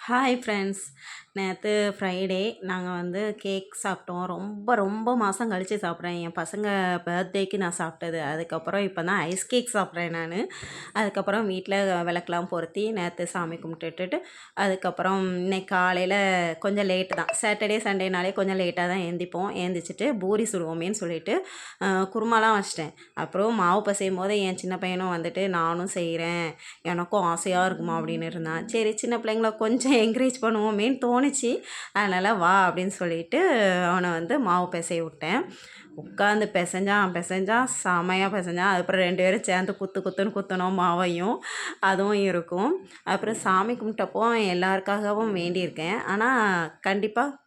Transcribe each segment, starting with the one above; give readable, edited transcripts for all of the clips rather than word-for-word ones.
Hi friends. நேற்று Friday நாங்கள் cake சாப்பிட்டோம். ரொம்ப ரொம்ப மாதம் கழித்து சாப்பிட்றேன். என் பசங்க பர்த்டேக்கு நான் சாப்பிட்டது. அதுக்கப்புறம் இப்போ தான் ஐஸ் கேக் சாப்பிட்றேன் நான். அதுக்கப்புறம் வீட்டில் விளக்கெலாம் பொருத்தி நேற்று சாமி கும்பிட்டுட்டு அதுக்கப்புறம் இன்னைக்கு காலையில் கொஞ்சம் லேட்டு தான். சாட்டர்டே சண்டேனாலே கொஞ்சம் லேட்டாக தான் எழுந்திப்போம். எழுந்திரிச்சிட்டு பூரி சுடுவோமேன்னு சொல்லிட்டு குருமாலாம் வச்சிட்டேன். அப்புறம் மாவு பசையும் போது என் சின்ன பையனும் நானும் செய்கிறேன், எனக்கும் ஆசையாக இருக்குமா அப்படின்னு இருந்தான். சரி, சின்ன பிள்ளைங்கள கொஞ்சம் என்கரேஜ் பண்ணுவோமேன்னு தோணுச்சு. அதனால் வா அப்படின்னு சொல்லிட்டு அவனை மாவு பிசைய விட்டேன். உட்காந்து பிசைஞ்சான் செமையாக பிசைஞ்சான். அதுக்கப்புறம் 2 பேரும் சேர்ந்து குத்துன்னு குத்தினோம் மாவையும். அதுவும் இருக்கும். அப்புறம் சாமி கும்பிட்டப்போ எல்லாருக்காகவும் வேண்டியிருக்கேன். ஆனால் கண்டிப்பாக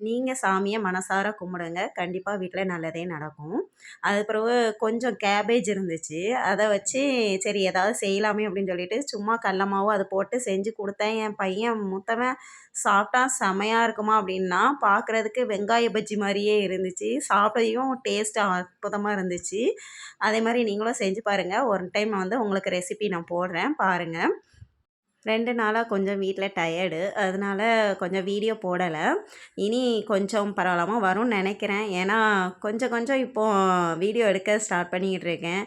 நீங்கள் சாமியை மனசார கும்பிடுங்க. கண்டிப்பாக வீட்டில் நல்லதே நடக்கும். அது பிறகு கொஞ்சம் கேபேஜ் இருந்துச்சு. அதை வச்சு சரி ஏதாவது செய்யலாமே அப்படின்னு சொல்லிட்டு சும்மா கடல மாவு அது போட்டு செஞ்சு கொடுத்தேன். என் பையன் மூத்தவன் சாப்பிட்டான். செமையாக இருக்குமா அப்படின்னா, பார்க்குறதுக்கு வெங்காய பஜ்ஜி மாதிரியே இருந்துச்சு. சாப்பிடையும் டேஸ்ட் அற்புதமாக இருந்துச்சு. அதே மாதிரி நீங்களும் செஞ்சு பாருங்கள். ஒரு டைம் உங்களுக்கு ரெசிபி நான் போடுறேன், பாருங்கள். 2 நாளாக கொஞ்சம் வீட்டில் டயர்டு. அதனால கொஞ்சம் வீடியோ போடலை. இனி கொஞ்சம் பரவாயில்லாம வரும்னு நினைக்கிறேன். ஏன்னா கொஞ்சம் கொஞ்சம் இப்போது வீடியோ எடுக்க ஸ்டார்ட் பண்ணிக்கிட்டு இருக்கேன்.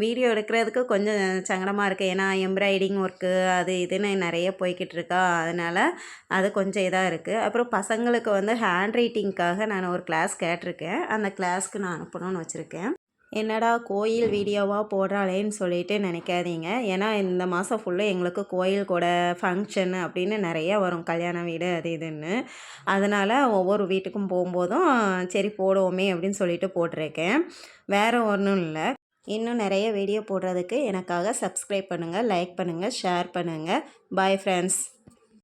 வீடியோ எடுக்கிறதுக்கு கொஞ்சம் சங்கடமாக இருக்குது. ஏன்னா எம்ப்ராய்டிங் ஒர்க்கு அது இதுன்னு நிறைய போய்கிட்டு இருக்கா. அதனால் அது கொஞ்சம் இதாக இருக்குது. அப்புறம் பசங்களுக்கு ஹேண்ட் ரைட்டிங்க்காக நான் ஒரு கிளாஸ் கேட்டிருக்கேன். அந்த கிளாஸ்க்கு நான் அனுப்பணும்னு வச்சுருக்கேன். என்னடா கோயில் வீடியோவாக போடுறாளேன்னு சொல்லிட்டு நினைக்காதீங்க. ஏன்னா இந்த மாதம் ஃபுல்லும் எங்களுக்கு கோயில் கூட ஃபங்க்ஷன் அப்படின்னு நிறைய வரும், கல்யாண வீடு அது இதுன்னு. அதனால் ஒவ்வொரு வீட்டுக்கும் போகும்போதும் சரி போடுவோமே அப்படின்னு சொல்லிட்டு போட்டிருக்கேன். வேறு ஒன்றும் இல்லை. இன்னும் நிறைய வீடியோ போடுறதுக்கு எனக்காக சப்ஸ்கிரைப் பண்ணுங்கள், லைக் பண்ணுங்கள், ஷேர் பண்ணுங்கள். Bye friends.